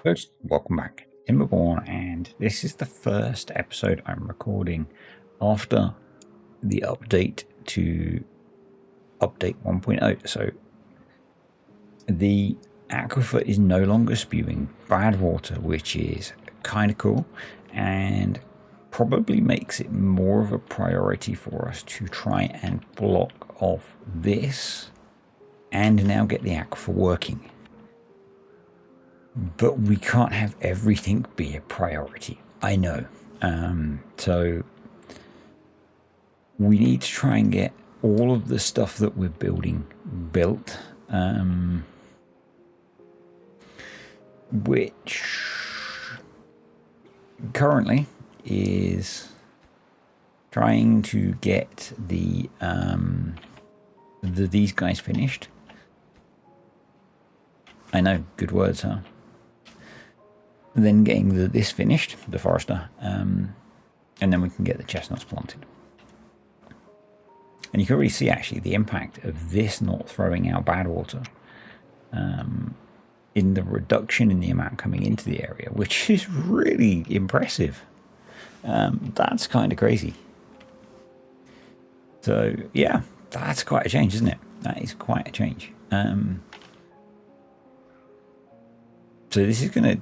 folks, welcome back. TIMBERBORN, and this is the first episode I'm recording after the update to update 1.0. So the aquifer is no longer spewing bad water, which is kind of cool and probably makes it more of a priority for us to try and block off this and now get the aquifer working. But we can't have everything be a priority. I know. So we need to try and get all of the stuff that we're building built, which currently is trying to get these guys finished. I know, good words, huh? Then getting this finished, the forester, and then we can get the chestnuts planted. And you can already see actually the impact of this not throwing out bad water in the reduction in the amount coming into the area, which is really impressive. That's kind of crazy. So yeah, that's quite a change, isn't it? That is quite a change. So this is going to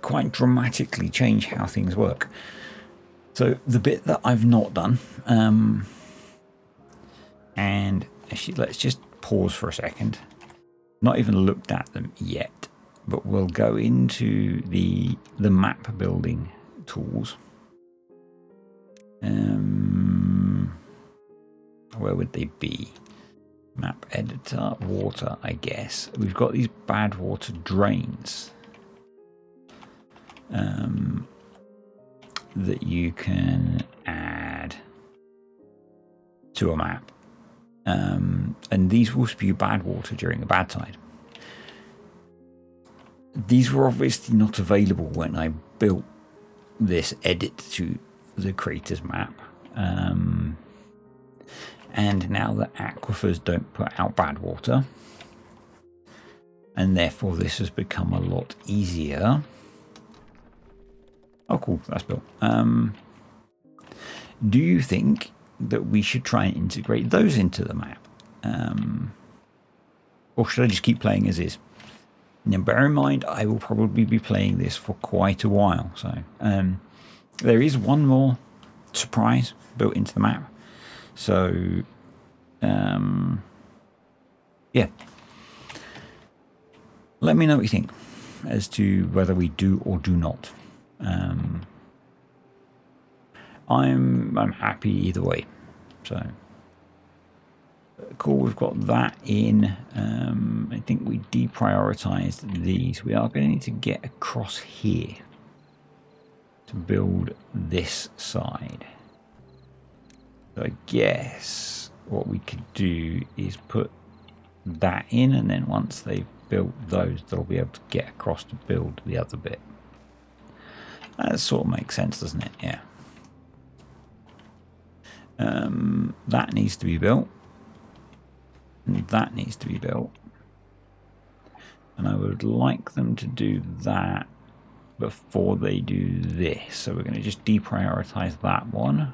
quite dramatically change how things work. So the bit that I've not done, and actually let's just pause for a second. Not even looked at them yet, but we'll go into the map building tools. Where would they be? Map editor, water, I guess. We've got these bad water drains that you can add to a map. And these will spew bad water during the bad tide. These were obviously not available when I built this edit to the creator's map. And now the aquifers don't put out bad water, and therefore this has become a lot easier. Oh, cool, that's built. Do you think that we should try and integrate those into the map? Or should I just keep playing as is? Now, bear in mind, I will probably be playing this for quite a while. So there is one more surprise built into the map. So, yeah. Let me know what you think as to whether we do or do not. I'm happy either way. So, cool. We've got that in. I think we deprioritized these. We are going to need to get across here to build this side. So I guess what we could do is put that in, and then once they've built those, they'll be able to get across to build the other bit. That sort of makes sense, doesn't it? Yeah. That needs to be built. And that needs to be built. And I would like them to do that before they do this. So we're going to just deprioritize that one.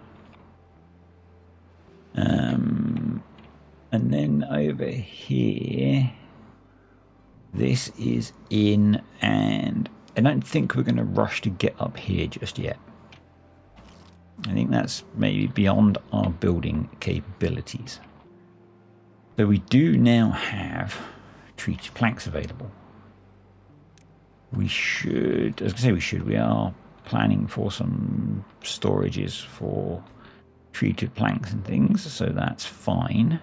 And then over here, this is in, and I don't think we're going to rush to get up here just yet. I think that's maybe beyond our building capabilities. So we do now have treated planks available. We should, as I say, we are planning for some storages for treated planks and things, so that's fine.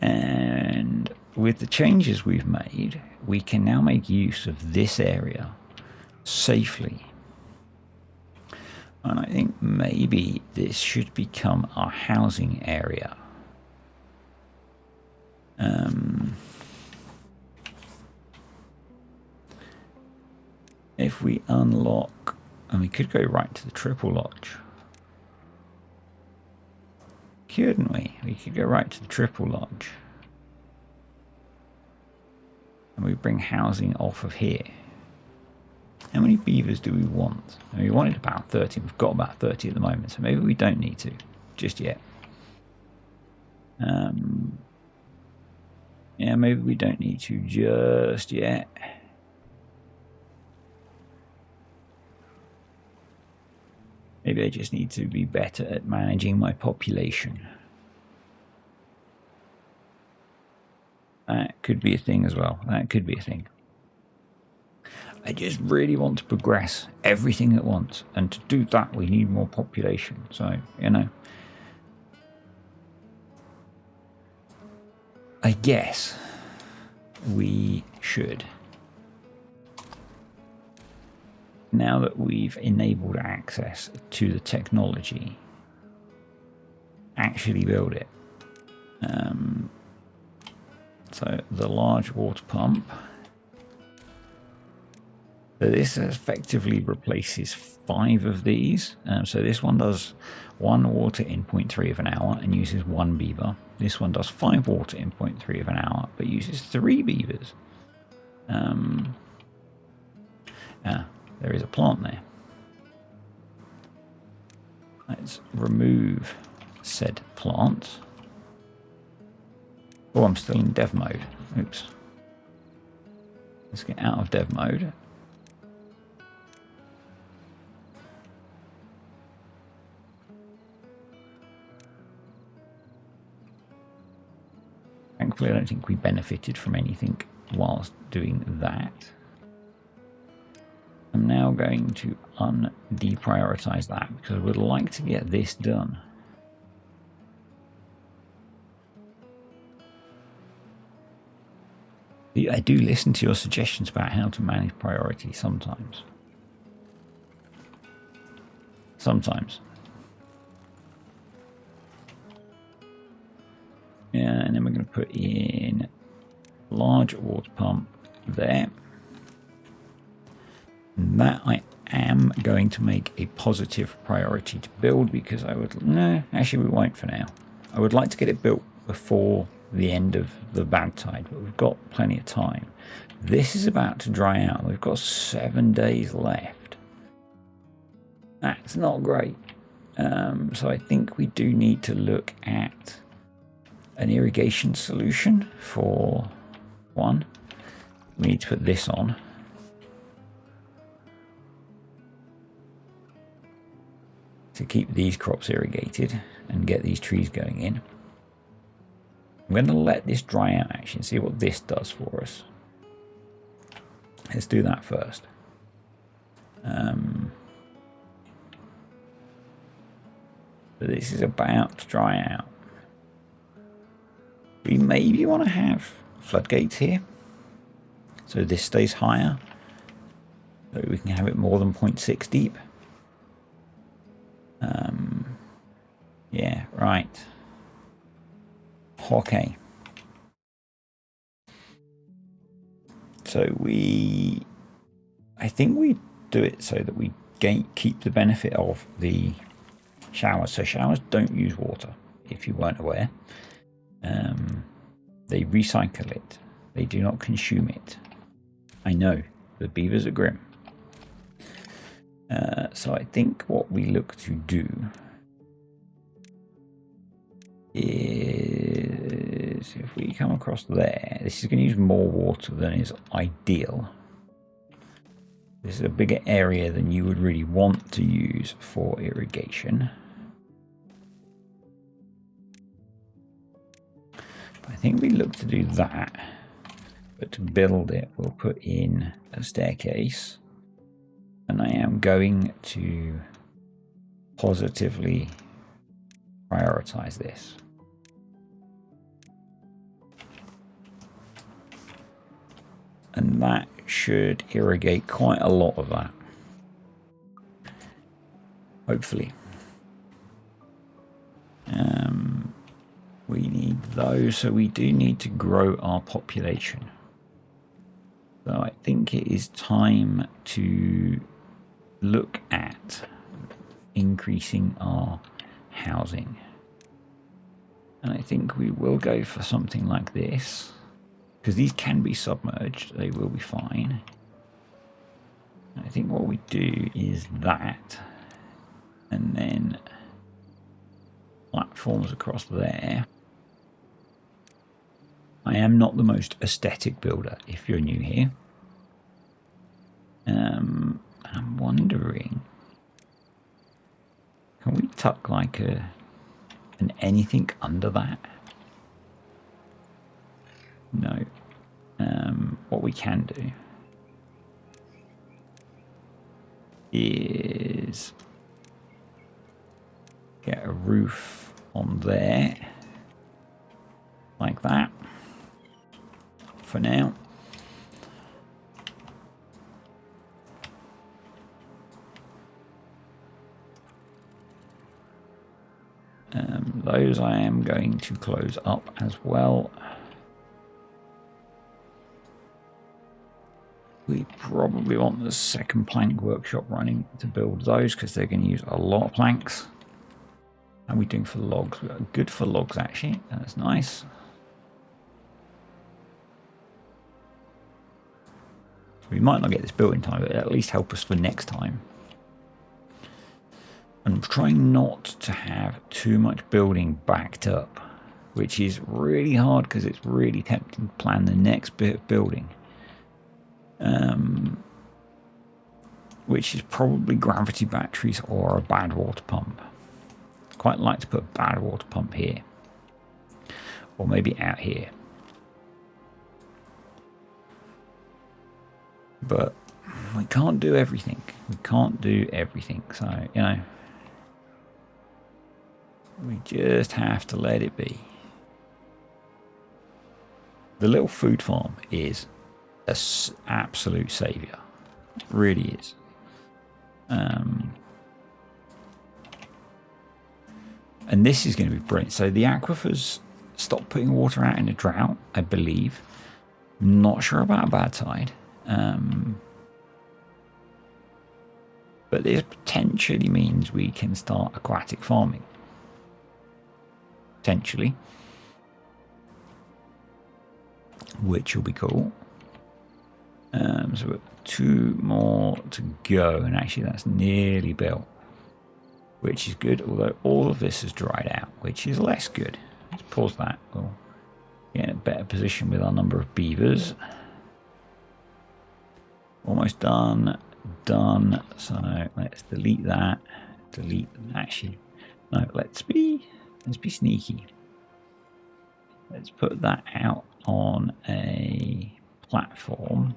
And with the changes we've made, we can now make use of this area safely. And I think maybe this should become our housing area. If we unlock, and we could go right to the triple lodge. Couldn't we? We could go right to the triple lodge. and we bring housing off of here. How many beavers do we want? We wanted about 30. We've got about 30 at the moment, so maybe we don't need to just yet. Yeah, maybe we don't need to just yet. Maybe I just need to be better at managing my population. That could be a thing as well. That could be a thing. I just really want to progress everything at once. And to do that, we need more population. So, you know. I guess we should. Now that we've enabled access to the technology, actually build it. So the large water pump. So this effectively replaces 5 of these. So this one does 1 water in 0.3 of an hour and uses 1 beaver. This one does 5 water in 0.3 of an hour but uses 3 beavers. There is a plant there. Let's remove said plant. Oh, I'm still in dev mode. Oops. Let's get out of dev mode. Thankfully, I don't think we benefited from anything whilst doing that. I'm now going to deprioritize that because I would like to get this done. I do listen to your suggestions about how to manage priority sometimes. Sometimes. Yeah, and then we're going to put in large water pump there. And that I am going to make a positive priority to build because I would... No, actually we won't for now. I would like to get it built before the end of the bad tide, but we've got plenty of time. This is about to dry out. We've got 7 days left. That's not great. So I think we do need to look at an irrigation solution for one. We need to put this on. To keep these crops irrigated and get these trees going in. I'm going to let this dry out actually and see what this does for us. Let's do that first. But this is about to dry out. We maybe want to have floodgates here. So this stays higher. So we can have it more than 0.6 deep. Yeah, right. Okay. So I think we do it so that we keep the benefit of the showers. So showers don't use water, if you weren't aware. They recycle it. They do not consume it. I know, the beavers are grim. So I think what we look to do is, if we come across there, this is going to use more water than is ideal. This is a bigger area than you would really want to use for irrigation. I think we look to do that, but to build it, we'll put in a staircase, and I am going to positively prioritize this. And that should irrigate quite a lot of that. Hopefully. We need those, so we do need to grow our population. So I think it is time to look at increasing our housing. And I think we will go for something like this, because these can be submerged. They will be fine. I think what we do is that, and then platforms across there. I am not the most aesthetic builder if you're new here. I'm wondering, can we tuck like an anything under that? No. What we can do is get a roof on there like that for now. Those I am going to close up as well. We probably want the second plank workshop running to build those because they're going to use a lot of planks. How are we doing for logs? We're good for logs actually. That's nice. We might not get this built in time, but at least help us for next time. I'm trying not to have too much building backed up, which is really hard because it's really tempting to plan the next bit of building. Which is probably gravity batteries or a bad water pump. Quite like to put a bad water pump here, or maybe out here. But we can't do everything. We can't do everything. So, you know, we just have to let it be. The little food farm is an absolute saviour. It really is. And this is going to be brilliant. So the aquifers stop putting water out in a drought, I believe. Not sure about bad tide. But this potentially means we can start aquatic farming. Potentially. Which will be cool. So we've got 2 more to go, and actually that's nearly built, which is good, although all of this has dried out, which is less good. Let's pause that. We'll get in a better position with our number of beavers. Almost done. Done. So let's delete that. Actually, no, let's be sneaky. Let's put that out on a platform.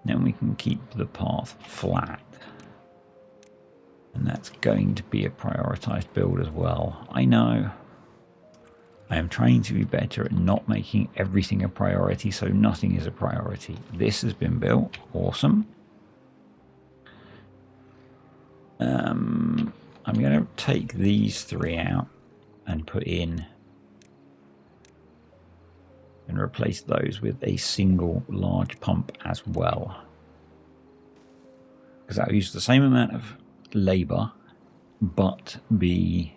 Then we can keep the path flat. And that's going to be a prioritized build as well. I know. I am trying to be better at not making everything a priority, so nothing is a priority. This has been built. Awesome. I'm going to take these 3 out and put in and replace those with a single large pump as well. Because that will use the same amount of labour, but be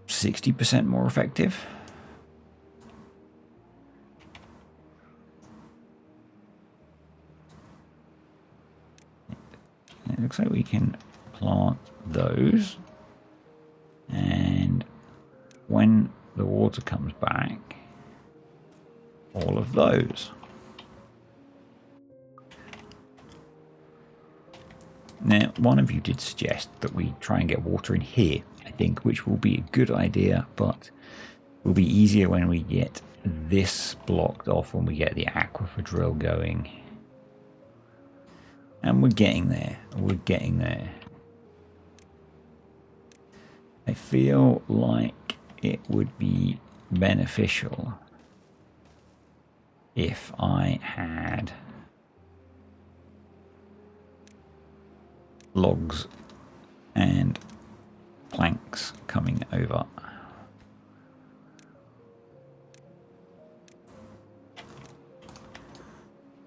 60% more effective. It looks like we can plant those, and when the water comes back, all of those. Now, one of you did suggest that we try and get water in here, I think, which will be a good idea, but will be easier when we get this blocked off, when we get the aquifer drill going. And we're getting there. We're getting there. I feel like it would be beneficial if I had logs and planks coming over.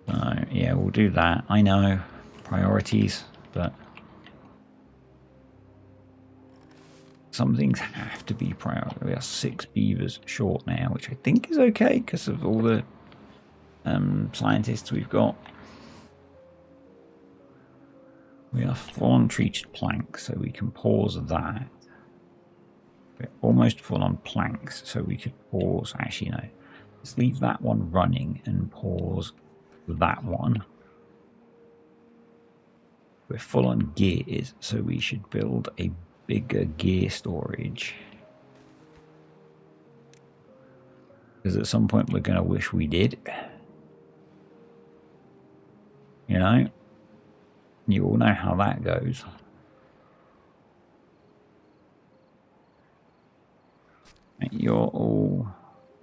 So yeah, we'll do that. I know, priorities, but some things have to be priority. We are 6 beavers short now, which I think is okay because of all the scientists we've got. We are full on treated planks, so we can pause that. We're almost full on planks, so we could pause. Actually, no. Let's leave that one running and pause that one. We're full on gears, so we should build a bigger gear storage. Because at some point we're going to wish we did. You know? You all know how that goes. You're all...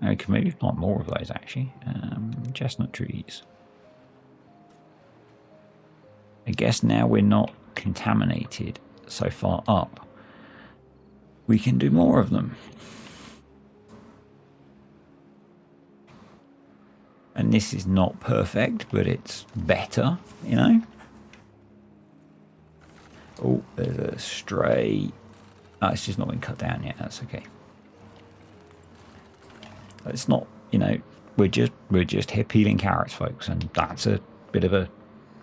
I could maybe plant more of those, actually. Chestnut trees. I guess now we're not contaminated so far up, we can do more of them. And this is not perfect, but it's better, you know? Oh, there's a stray. Oh, it's just not been cut down yet. That's okay. It's not, you know, we're just here peeling carrots, folks, and that's a bit of a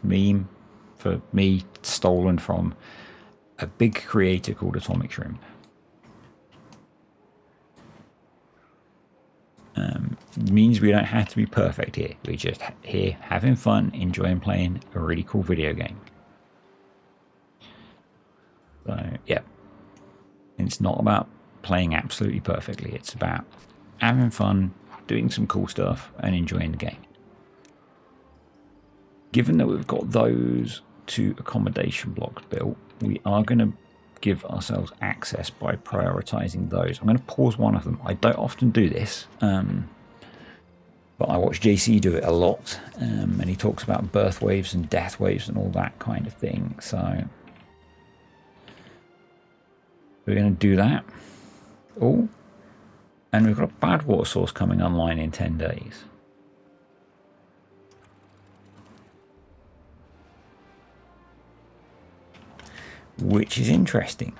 meme for me, stolen from a big creator called Atomic Shrimp. Means we don't have to be perfect here. We're just here having fun, enjoying playing a really cool video game. So, yeah. It's not about playing absolutely perfectly. It's about having fun, doing some cool stuff, and enjoying the game. Given that we've got those 2 accommodation blocks built, we are going to give ourselves access by prioritizing those. I'm going to pause one of them. I don't often do this, but I watch JC do it a lot, and he talks about birth waves and death waves and all that kind of thing. So we're going to do that. Oh, and we've got a bad water source coming online in 10 days. Which is interesting.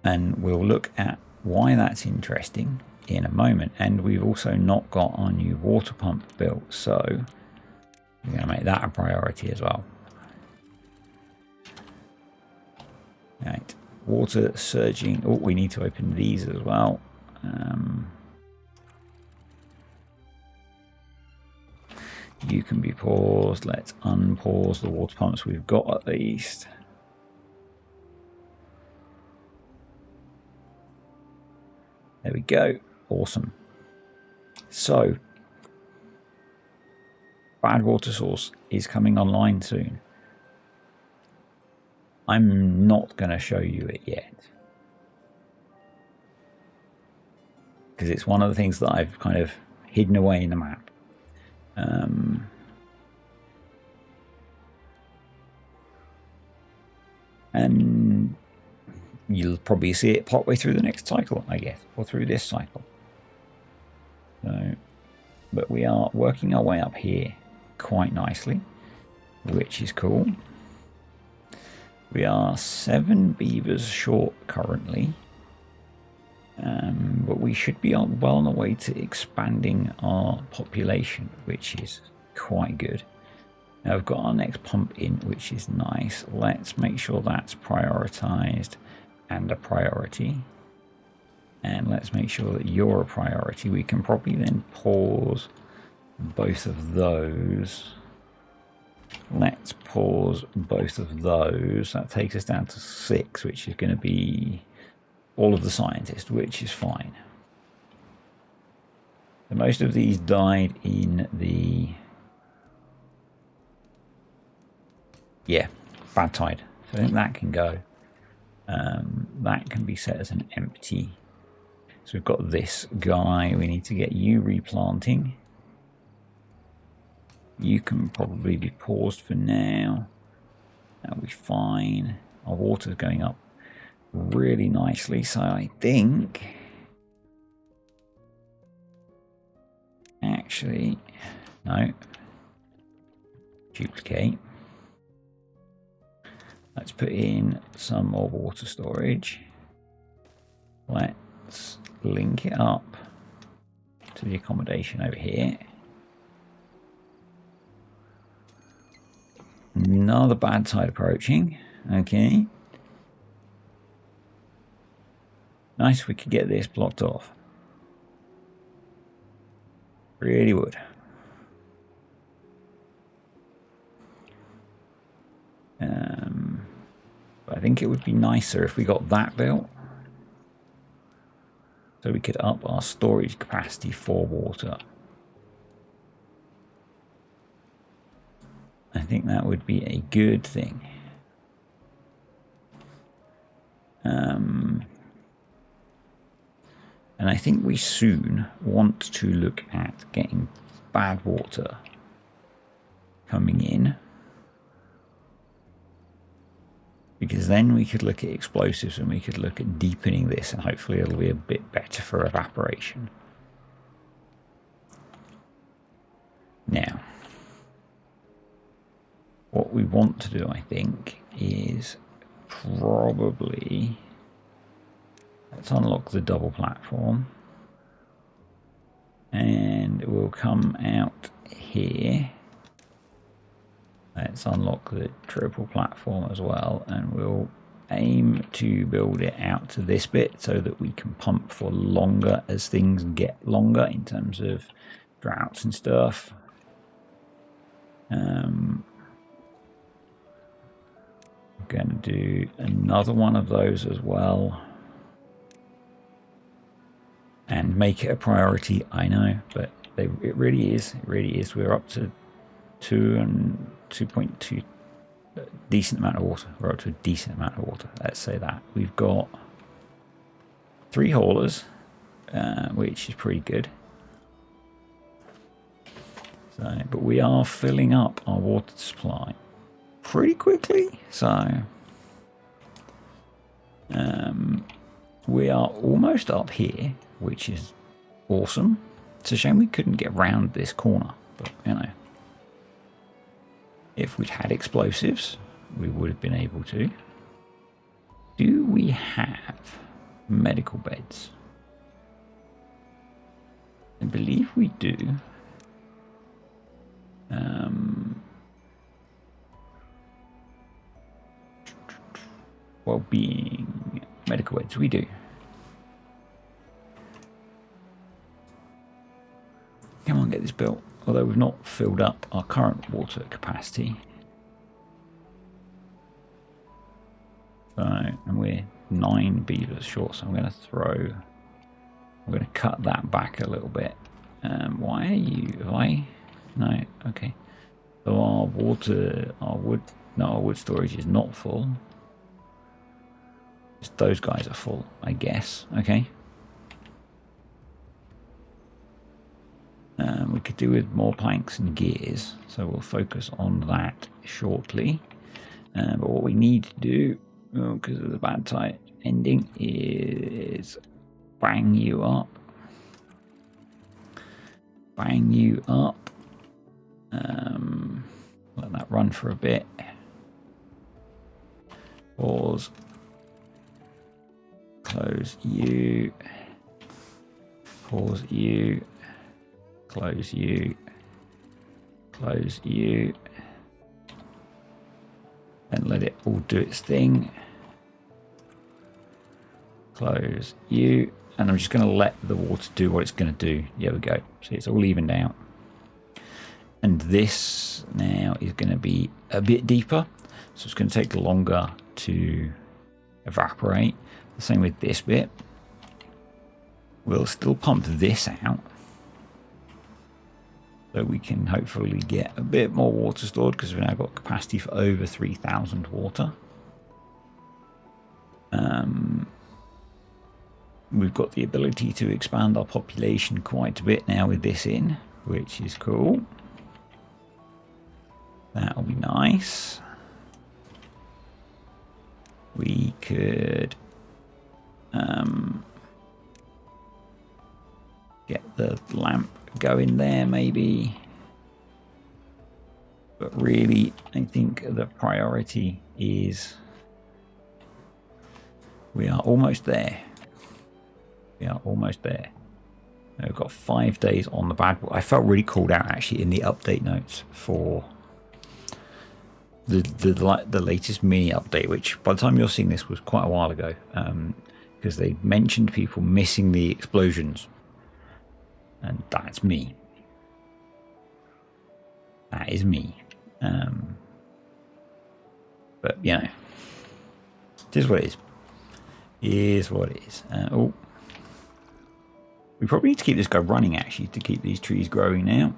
And we'll look at why that's interesting in a moment. And we've also not got our new water pump built, so we're going to make that a priority as well. Right, water surging. Oh, we need to open these as well. You can be paused. Let's unpause the water pumps we've got at least. There we go. Awesome. So, bad water source is coming online soon. I'm not going to show you it yet, because it's one of the things that I've kind of hidden away in the map. And you'll probably see it partway through the next cycle, I guess, or through this cycle. So, but we are working our way up here quite nicely, which is cool. We are 7 beavers short currently, but we should be well on the way to expanding our population, which is quite good. Now we've got our next pump in, which is nice. Let's make sure that's prioritized and a priority. And let's make sure that you're a priority. We can probably then pause both of those. Let's pause both of those. That takes us down to 6, which is going to be all of the scientists, which is fine. So most of these died in the... yeah, bad tide. So I think that can go. That can be set as an empty. So we've got this guy. We need to get you replanting. You can probably be paused for now. That'll be fine. Our water's going up really nicely. So I think... actually, no. Duplicate. Let's put in some more water storage. Let's link it up to the accommodation over here. Another bad tide approaching. Okay. Nice if we could get this blocked off. Really would. But I think it would be nicer if we got that built. So we could up our storage capacity for water. I think that would be a good thing. And I think we soon want to look at getting bad water coming in. Because then we could look at explosives and we could look at deepening this, and hopefully it'll be a bit better for evaporation. Now, what we want to do, I think, is probably... Let's unlock the double platform. And we'll come out here. Let's unlock the triple platform as well, and we'll aim to build it out to this bit so that we can pump for longer as things get longer in terms of droughts and stuff. I'm going to do another one of those as well. And make it a priority, I know, but it really is. It really is. We're up to 2.2, decent amount of water. We're up to a decent amount of water. Let's say that. We've got 3 haulers, which is pretty good. So, but we are filling up our water supply pretty quickly. So, we are almost up here, which is awesome. It's a shame we couldn't get round this corner, but you know, if we'd had explosives, we would have been able to. Do we have medical beds? I believe we do. Well-being medical beds, we do. Come on, get this built. Although we've not filled up our current water capacity. So, and we're 9 beavers short, so I'm going to cut that back a little bit. Why are you, no, okay. So our wood storage is not full. Just those guys are full, I guess, okay. We could do with more planks and gears, so we'll focus on that shortly. But what we need to do, because of the bad tide ending, is bang you up. Bang you up. Let that run for a bit. Pause. Close you. Pause you. Close you. Close you. And let it all do its thing. Close you. And I'm just going to let the water do what it's going to do. There we go. See, it's all evened out. And this now is going to be a bit deeper. So it's going to take longer to evaporate. The same with this bit. We'll still pump this out. So we can hopefully get a bit more water stored because we've now got capacity for over 3,000 water. We've got the ability to expand our population quite a bit now with this in, which is cool. That'll be nice. We could get the lamp going there maybe. But really, I think the priority is we are almost there. We are almost there. We've got 5 days on the bad. I felt really called out actually in the update notes for the latest mini update, which by the time you're seeing this was quite a while ago, because they mentioned people missing the explosions, and that's me. That is me. But you know, it is what it is. It is what it is. Oh, we probably need to keep this guy running actually to keep these trees growing now.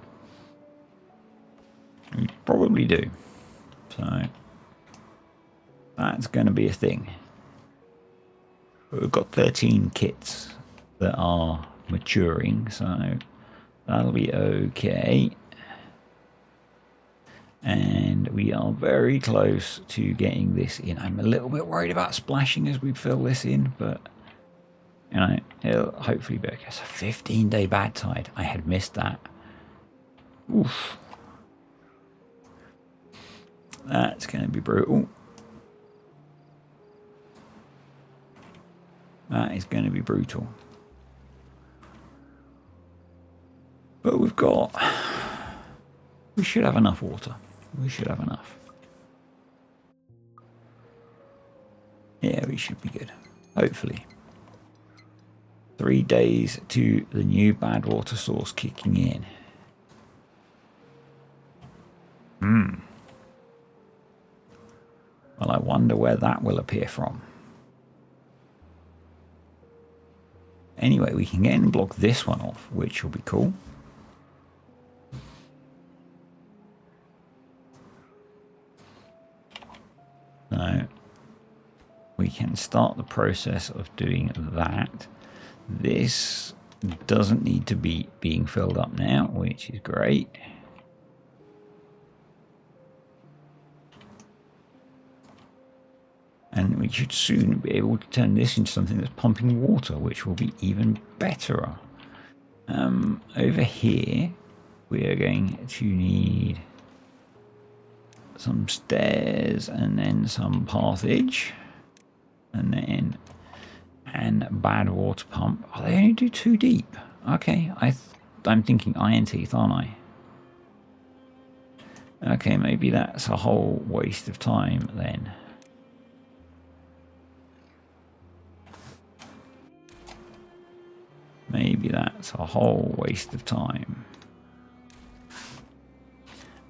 We probably do. So that's going to be a thing. But we've got 13 kits that are maturing, so that'll be okay. And we are very close to getting this in. I'm a little bit worried about splashing as we fill this in, but you know, it'll hopefully be okay. It's a 15-day bad tide. I had missed that. Oof. That's going to be brutal. That is going to be brutal. But we've got... We should have enough water. We should have enough. Yeah, we should be good. Hopefully. 3 days to the new bad water source kicking in. Well, I wonder where that will appear from. Anyway, we can get in and block this one off, which will be cool. So we can start the process of doing that. This doesn't need to be being filled up now, which is great. And we should soon be able to turn this into something that's pumping water, which will be even better. Over here, we are going to need some stairs and then some pathage. And then and bad water pump. Oh, they only do 2 deep. Okay, I'm thinking iron teeth, aren't I? Okay, maybe that's a whole waste of time then. Maybe that's a whole waste of time.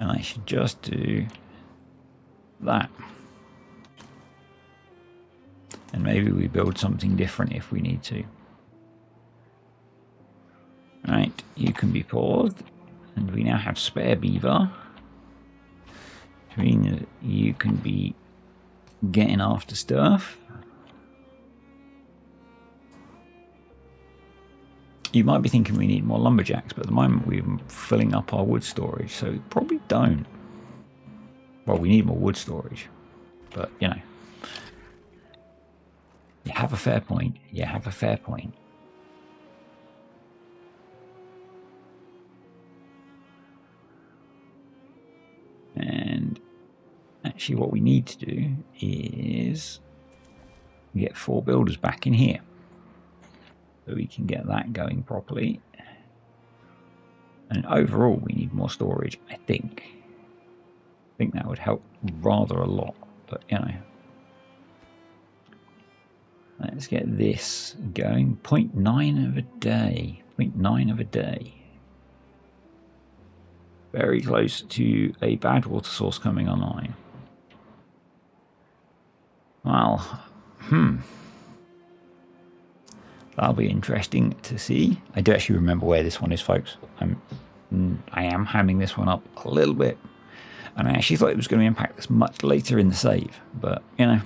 And I should just do that. And maybe we build something different if we need to. Right, you can be paused. And we now have spare beaver. Which means you can be getting after stuff. You might be thinking we need more lumberjacks, but at the moment we're filling up our wood storage, so we probably don't. Well, we need more wood storage, but you know. You have a fair point. You have a fair point. And actually what we need to do is get 4 builders back in here. So we can get that going properly. And overall, we need more storage, I think. I think that would help rather a lot, but you know. Let's get this going. 0.9 of a day. 0.9 of a day. Very close to a bad water source coming online. Well, that'll be interesting to see. I do actually remember where this one is, folks. I am hamming this one up a little bit. And I actually thought it was going to impact this much later in the save. But, you know,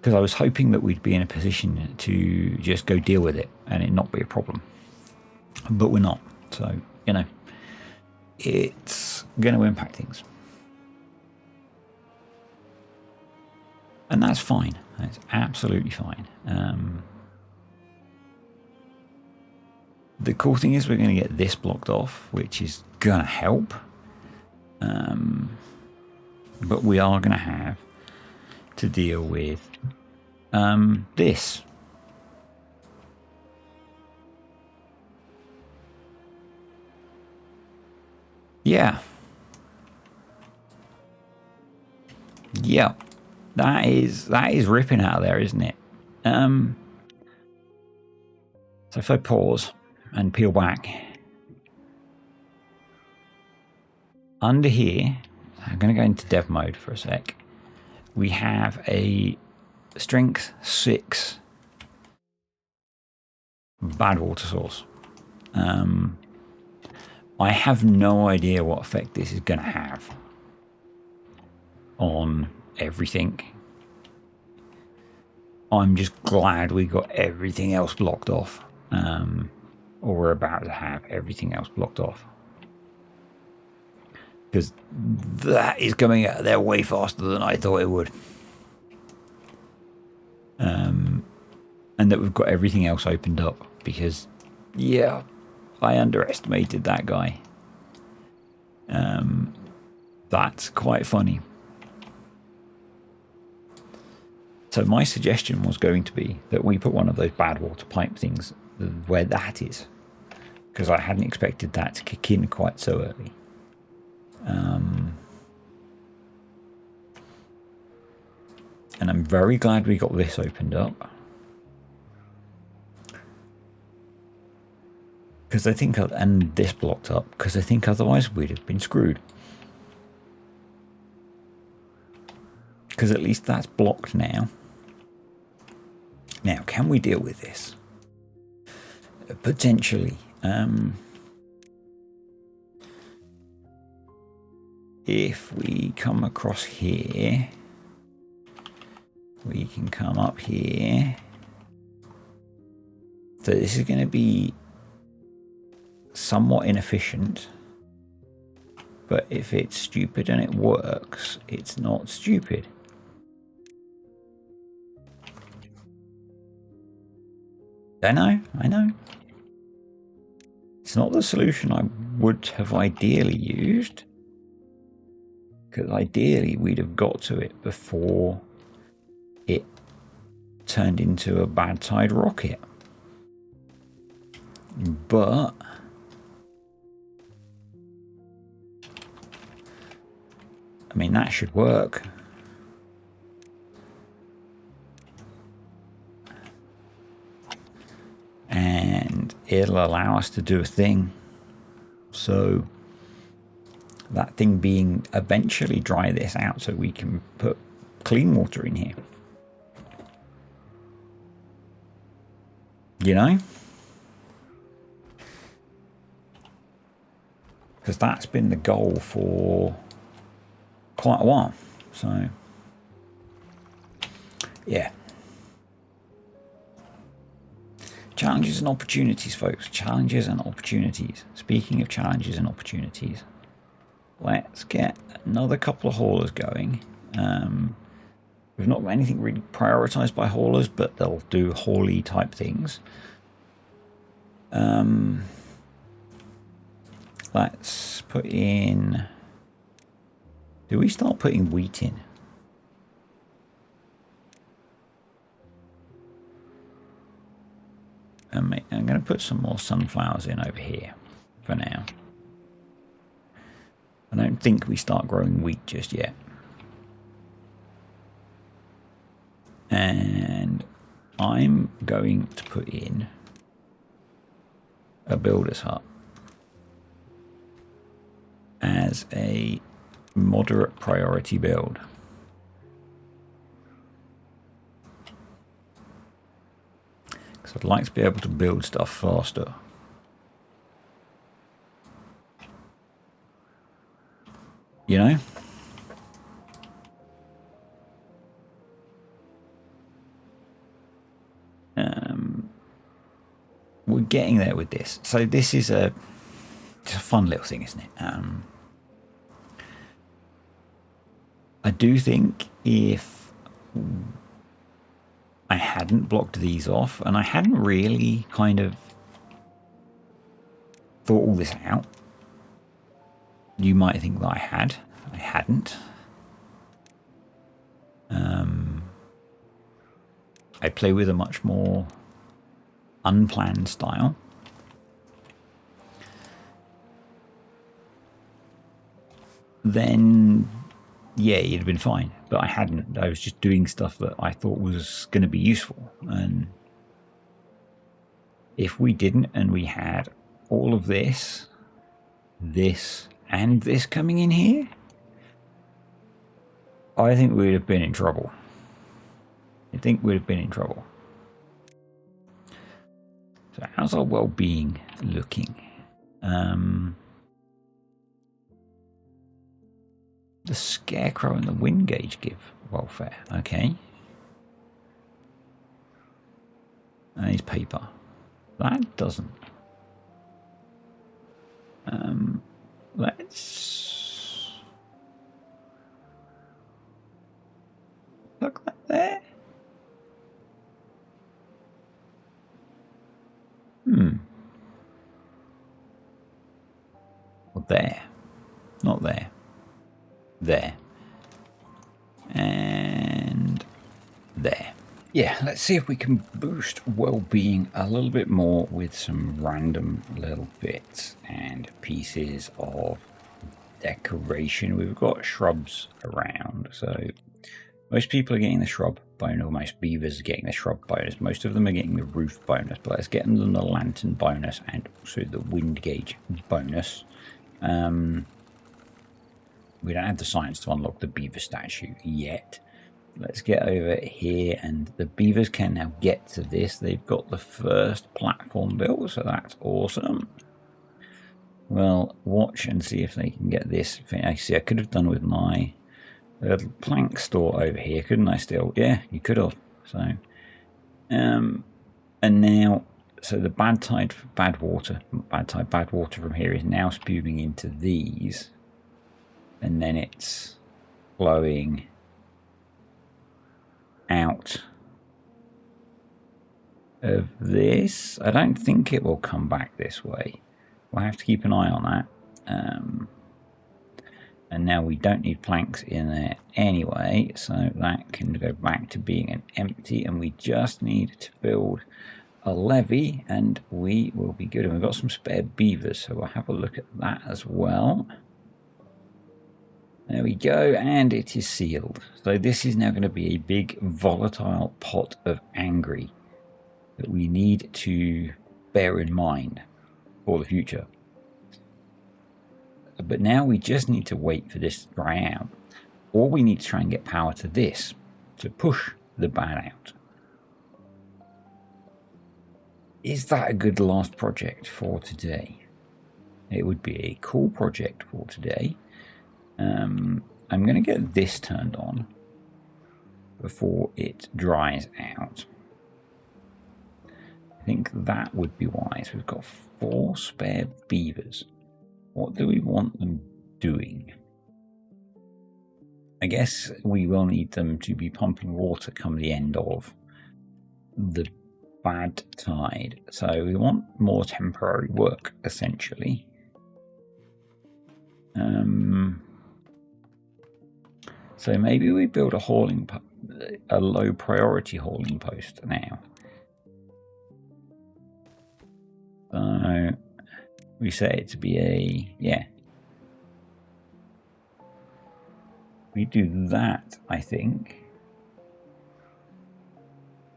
because I was hoping that we'd be in a position to just go deal with it and it not be a problem. But we're not. So, you know, it's going to impact things. And that's fine. That's absolutely fine. The cool thing is we're going to get this blocked off, which is going to help. But we are going to have to deal with this. Yeah. Yeah. That is ripping out of there, isn't it? So if I pause and peel back. Under here, I'm going to go into dev mode for a sec. We have a strength 6 bad water source. I have no idea what effect this is going to have on everything. I'm just glad we got everything else blocked off. Or we're about to have everything else blocked off. Because that is coming out of there way faster than I thought it would. And that we've got everything else opened up. Because, yeah, I underestimated that guy. That's quite funny. So my suggestion was going to be that we put one of those bad water pipe things where that is. Because I hadn't expected that to kick in quite so early. And I'm very glad we got this opened up. Because I think, and this blocked up, because I think otherwise we'd have been screwed. Because at least that's blocked now. Now, can we deal with this? Potentially. If we come across here, we can come up here. So this is going to be somewhat inefficient. But if it's stupid and it works, it's not stupid. I know. It's not the solution I would have ideally used. Because ideally we'd have got to it before it turned into a bad tide rocket. But I mean, that should work. And it'll allow us to do a thing. So that thing being eventually dry this out so we can put clean water in here. You know? Because that's been the goal for quite a while. So, yeah. Challenges and opportunities, folks. Challenges and opportunities. Speaking of challenges and opportunities, let's get another couple of haulers going. We've not got anything really prioritized by haulers, but they'll do hauly type things. Let's put in... Do we start putting wheat in? I'm going to put some more sunflowers in over here for now. I don't think we start growing wheat just yet. And I'm going to put in a builder's hut as a moderate priority build. Because I'd like to be able to build stuff faster. You know? We're getting there with this. So this is it's a fun little thing, isn't it? I do think if I hadn't blocked these off, and I hadn't really kind of thought all this out, you might think that I had. I hadn't. I play with a much more unplanned style. Then, yeah, it'd have been fine. But I hadn't. I was just doing stuff that I thought was going to be useful. And if we didn't, and we had all of this, and this coming in here, I think we'd have been in trouble. So how's our well-being looking? The scarecrow and the wind gauge give welfare. Okay. And his paper. That doesn't. Let's look that there. Well, there. Not there. There. And there. Yeah, let's see if we can boost well-being a little bit more with some random little bits and pieces of decoration. We've got shrubs around, so most people are getting the shrub bonus, or most beavers are getting the shrub bonus. Most of them are getting the roof bonus, but let's get them the lantern bonus and also the wind gauge bonus. We don't have the science to unlock the beaver statue yet. Let's get over here, and the beavers can now get to this. They've got the first platform built, so that's awesome. Well, watch and see if they can get this. I see I could have done with my little plank store over here, couldn't I still? Yeah, you could have. So, and now, so the bad water from here is now spewing into these, and then it's flowing out of this. I don't think it will come back this way. We'll have to keep an eye on that. And now we don't need planks in there anyway, so that can go back to being an empty, and we just need to build a levee and we will be good. And we've got some spare beavers, so we'll have a look at that as well. There we go, and it is sealed. So this is now going to be a big volatile pot of angry that we need to bear in mind for the future. But now we just need to wait for this to dry out, or we need to try and get power to this to push the bad out. Is that a good last project for today? It would be a cool project for today. I'm going to get this turned on before it dries out. I think that would be wise. We've got 4 spare beavers. What do we want them doing? I guess we will need them to be pumping water come the end of the bad tide. So we want more temporary work, essentially. So maybe we build a low priority hauling post now. So we set it to be a, yeah. We do that, I think.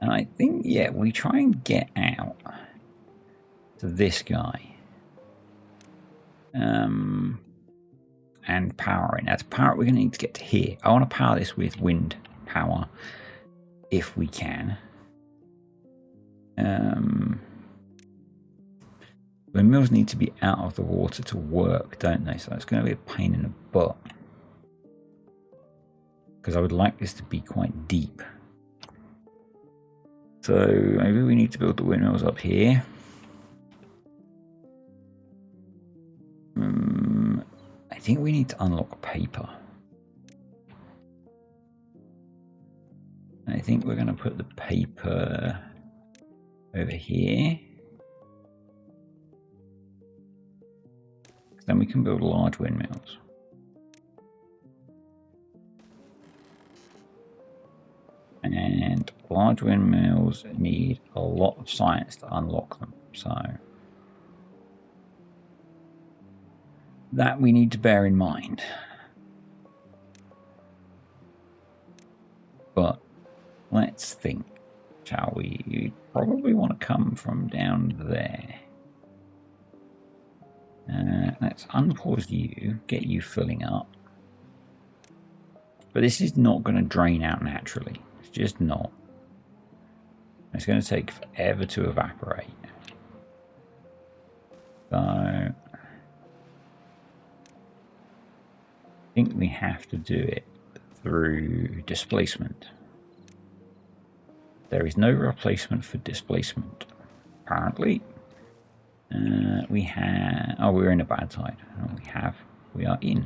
And I think, yeah, we try and get out to this guy. And powering. Now to power it, we're going to need to get to here. I want to power this with wind power, if we can. Windmills need to be out of the water to work, don't they? So it's going to be a pain in the butt. Because I would like this to be quite deep. So maybe we need to build the windmills up here. I think we need to unlock paper. I think we're going to put the paper over here. Then we can build large windmills. And large windmills need a lot of science to unlock them, so that we need to bear in mind. But let's think, shall we? You probably want to come from down there. Let's unpause you, get you filling up. But this is not going to drain out naturally. It's just not. It's going to take forever to evaporate. So I think we have to do it through displacement. There is no replacement for displacement, apparently. We have... Oh, we're in a bad tide. Oh, we are in.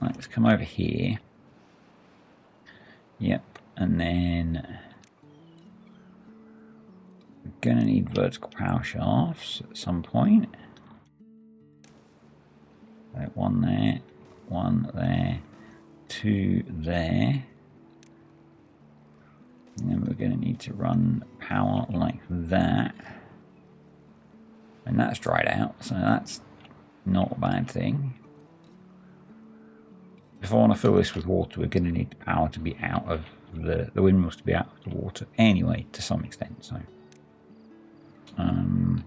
Let's come over here. Yep, and then we're going to need vertical power shafts at some point. One there, one there, two there. And then we're going to need to run power like that. And that's dried out, so that's not a bad thing. If I want to fill this with water, we're going to need the power to be out of the windmills to be out of the water anyway, to some extent. So, can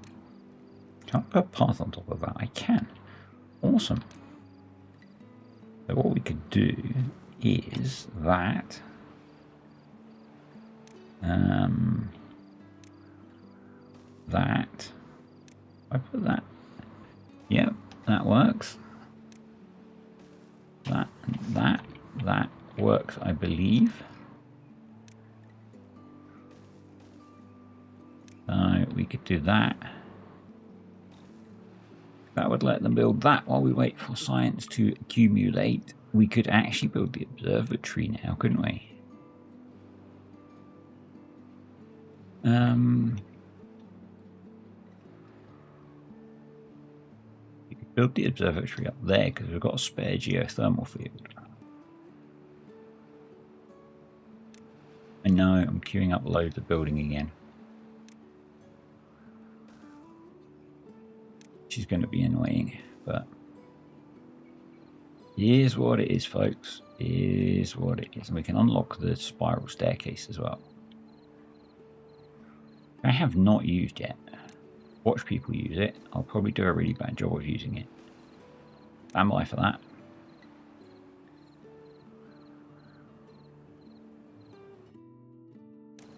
I put a path on top of that? I can. Awesome. So what we could do is that. I put that. Yep, that works. That works, I believe. So we could do that. That would let them build that while we wait for science to accumulate. We could actually build the observatory now, couldn't we? We could build the observatory up there because we've got a spare geothermal field. I know, I'm queuing up loads of building again. Which is going to be annoying, but here's what it is, folks. Here's what it is. And we can unlock the spiral staircase as well. I have not used yet. Watch people use it. I'll probably do a really bad job of using it. Stand by for that.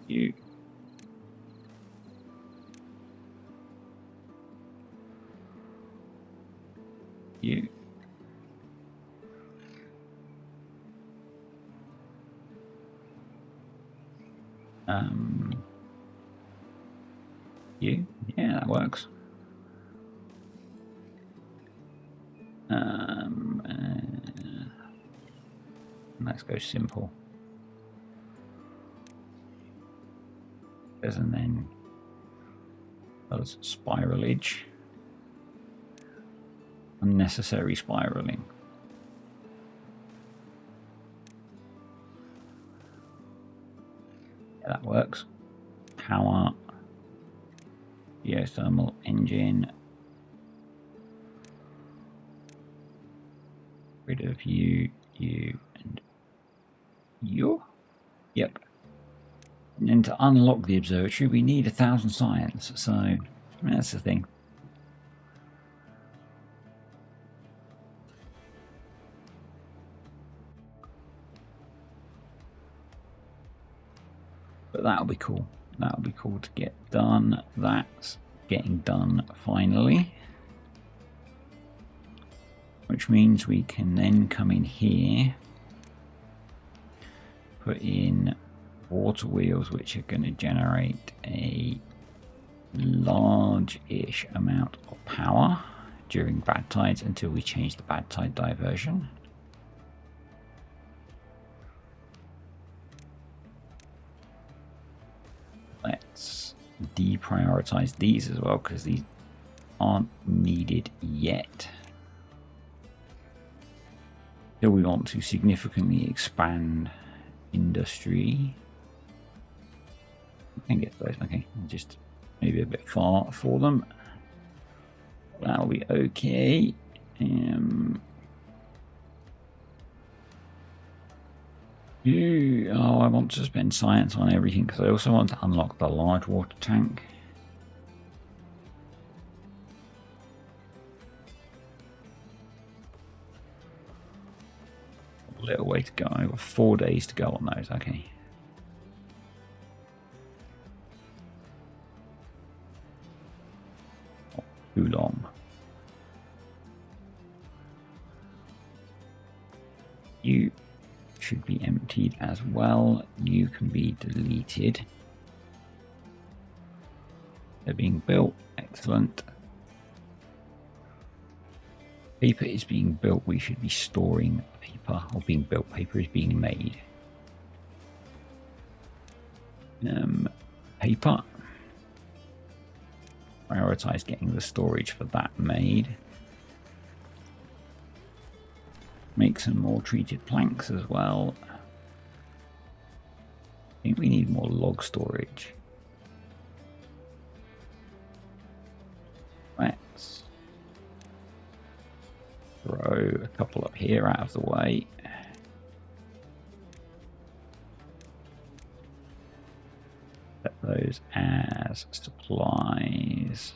You. You. You. Yeah, that works. Let's go simple. And then does spiralage. Unnecessary spiraling. Yeah, that works. Power. Geothermal engine. Rid of you, and you. Yep. And then to unlock the observatory, we need 1,000 science. So that's the thing. But that'll be cool. That'll be cool to get done. That's getting done finally. Which means we can then come in here, put in water wheels, which are going to generate a large-ish amount of power during bad tides until we change the bad tide diversion. Let's deprioritize these as well because these aren't needed yet. Do we want to significantly expand industry? We can get those. Okay, just maybe a bit far for them. That'll be okay. Oh, I want to spend science on everything because I also want to unlock the large water tank. A little way to go. I've got 4 days to go on those. Okay. Not too long. You should be emptied as well. You can be deleted. They're being built. Excellent. Paper is being built. We should be storing paper. Or being built. Paper is being made. Paper. Prioritize getting the storage for that made. Make some more treated planks as well. I think we need more log storage. Let's throw a couple up here out of the way. Set those as supplies.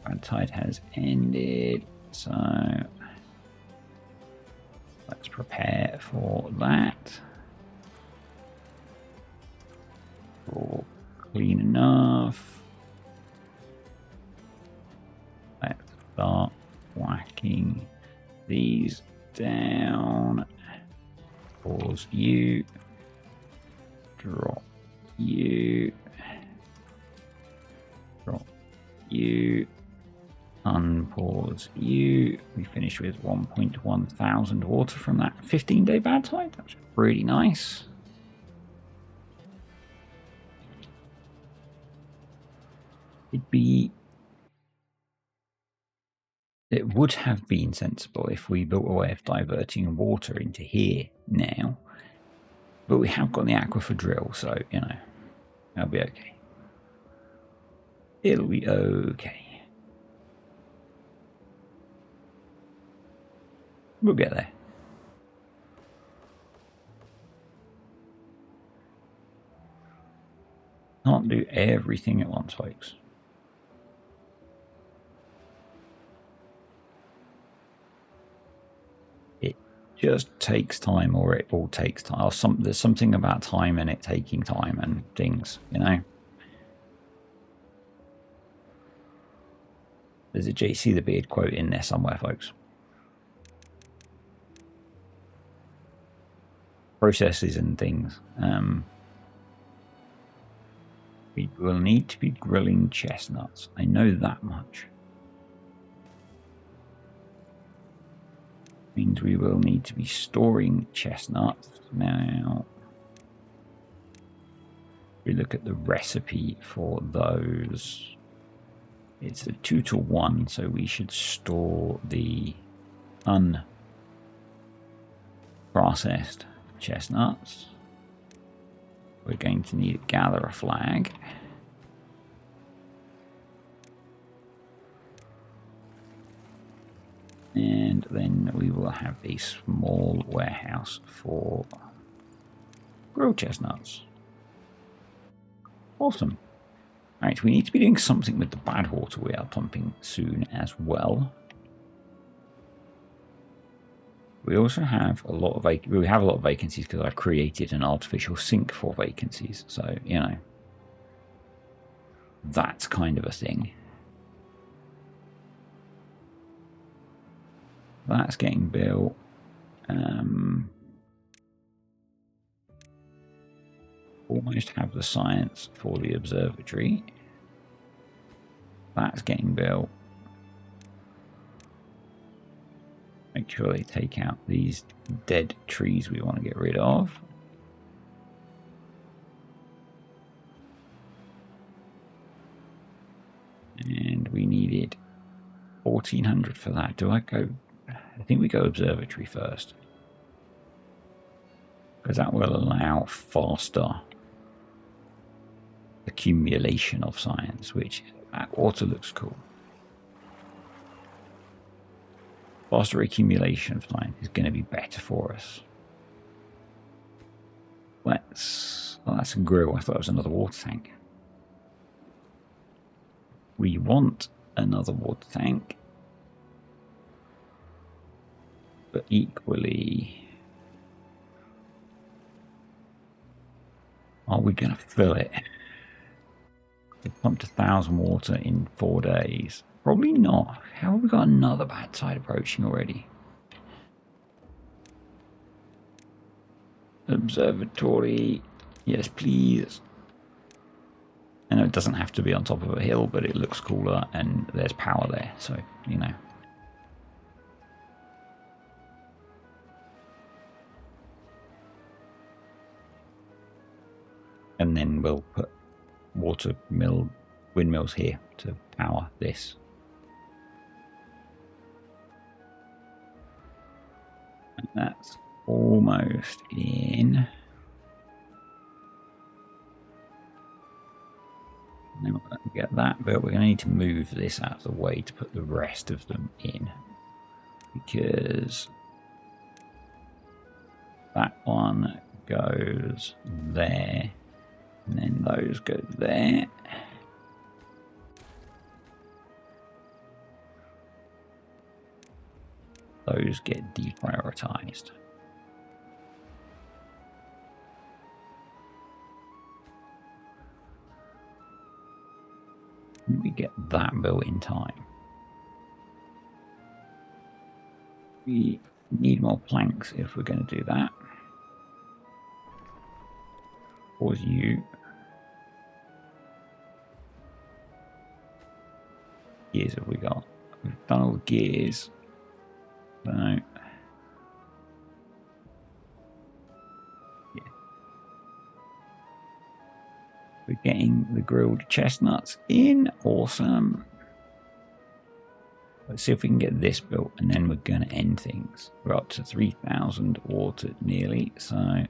Our tide has ended. So let's prepare for that. All clean enough. Let's start whacking these down. Pause you. Drop you. Drop you. Unpause you. We finish with 1.1 thousand water from that 15-day bad tide. That's really nice. It would have been sensible if we built a way of diverting water into here now. But we have got the aquifer drill, so, you know, that'll be okay. It'll be okay. We'll get there. Can't do everything at once, folks. It just takes time, or it all takes time. Or there's something about time and it taking time and things, you know. There's a JC the Beard quote in there somewhere, folks. Processes and things. We will need to be grilling chestnuts. I know that much. Means we will need to be storing chestnuts. Now, we look at the recipe for those. It's a 2-to-1, so we should store the unprocessed chestnuts. We're going to need to gather a flag. And then we will have a small warehouse for grilled chestnuts. Awesome. Right, we need to be doing something with the bad water we are pumping soon as well. We also have a lot of vacancies because I created an artificial sink for vacancies. So, you know, that's kind of a thing. That's getting built. Almost have the science for the observatory. That's getting built. Make sure they take out these dead trees we want to get rid of. And we needed 1400 for that. Do I go I think we go observatory first, because that will allow faster accumulation of science, which that water looks cool. Faster accumulation of science is going to be better for us. Let's... Oh, that's a grill. I thought it was another water tank. We want another water tank, but equally, are we going to fill it? We pumped 1,000 water in 4 days. Probably not. How have we got another bad tide approaching already? Observatory. Yes, please. I know it doesn't have to be on top of a hill, but it looks cooler and there's power there. So, you know. And then we'll put windmills here to power this. And that's almost in. And then we're going to get that built. We're going to need to move this out of the way to put the rest of them in, because that one goes there, and then those go there. Those get deprioritized. We get that built in time. We need more planks if we're going to do that. Or you. Gears have we got? We've done all the gears. So, yeah. We're getting the grilled chestnuts in. Awesome. Let's see if we can get this built, and then we're going to end things. We're up to 3,000 water nearly, so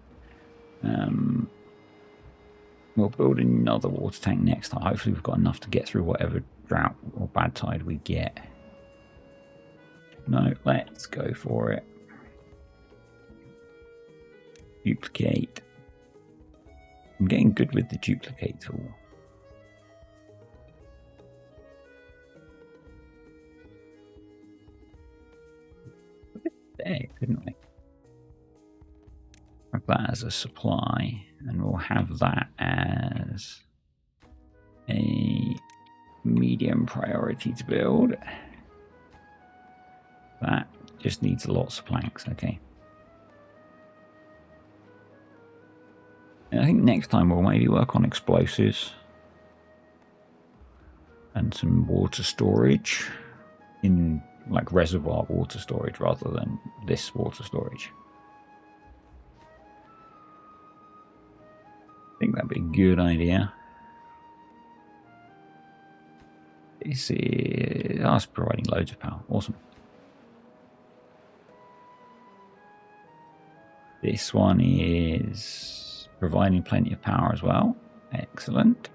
we'll build another water tank next time. Hopefully we've got enough to get through whatever drought or bad tide we get. No, let's go for it. Duplicate. I'm getting good with the duplicate tool. There, couldn't we? Have that as a supply, and we'll have that as a medium priority to build. That just needs lots of planks, okay. And I think next time we'll maybe work on explosives and some water storage in like reservoir water storage rather than this water storage. I think that'd be a good idea. This is us providing loads of power. Awesome. This one is providing plenty of power as well. Excellent.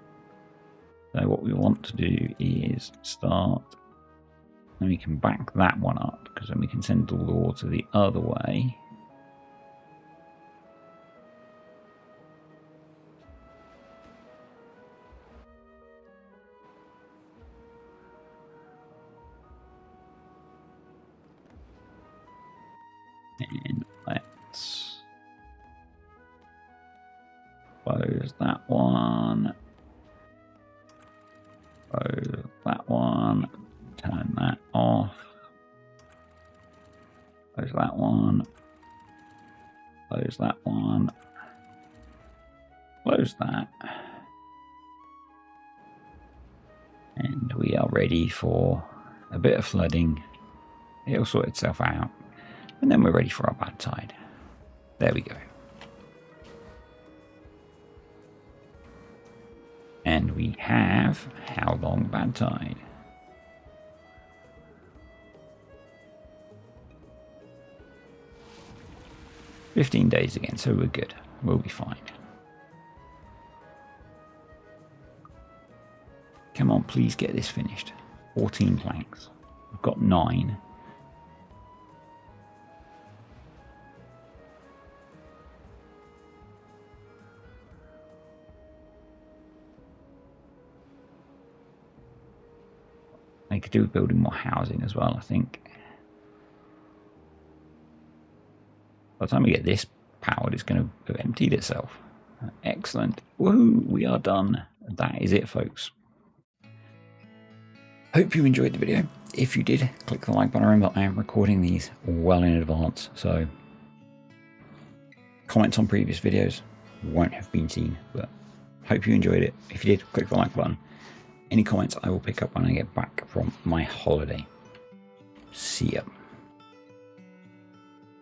So what we want to do is start, and we can back that one up, because then we can send all the water the other way. And let's close that one. Close that one. Turn that off. Close that one. Close that one. Close that. And we are ready for a bit of flooding. It'll sort itself out. And then we're ready for our bad tide. There we go. And we have how long bad tide? 15 days again, so we're good. We'll be fine. Come on, please get this finished. 14 planks. We've got 9. They could do with building more housing as well, I think. By the time we get this powered, it's going to have emptied itself. Excellent. Woohoo, we are done. That is it, folks. Hope you enjoyed the video. If you did, click the like button. Remember, I am recording these well in advance, so comments on previous videos won't have been seen, but hope you enjoyed it. If you did, click the like button. Any comments I will pick up when I get back from my holiday. See ya.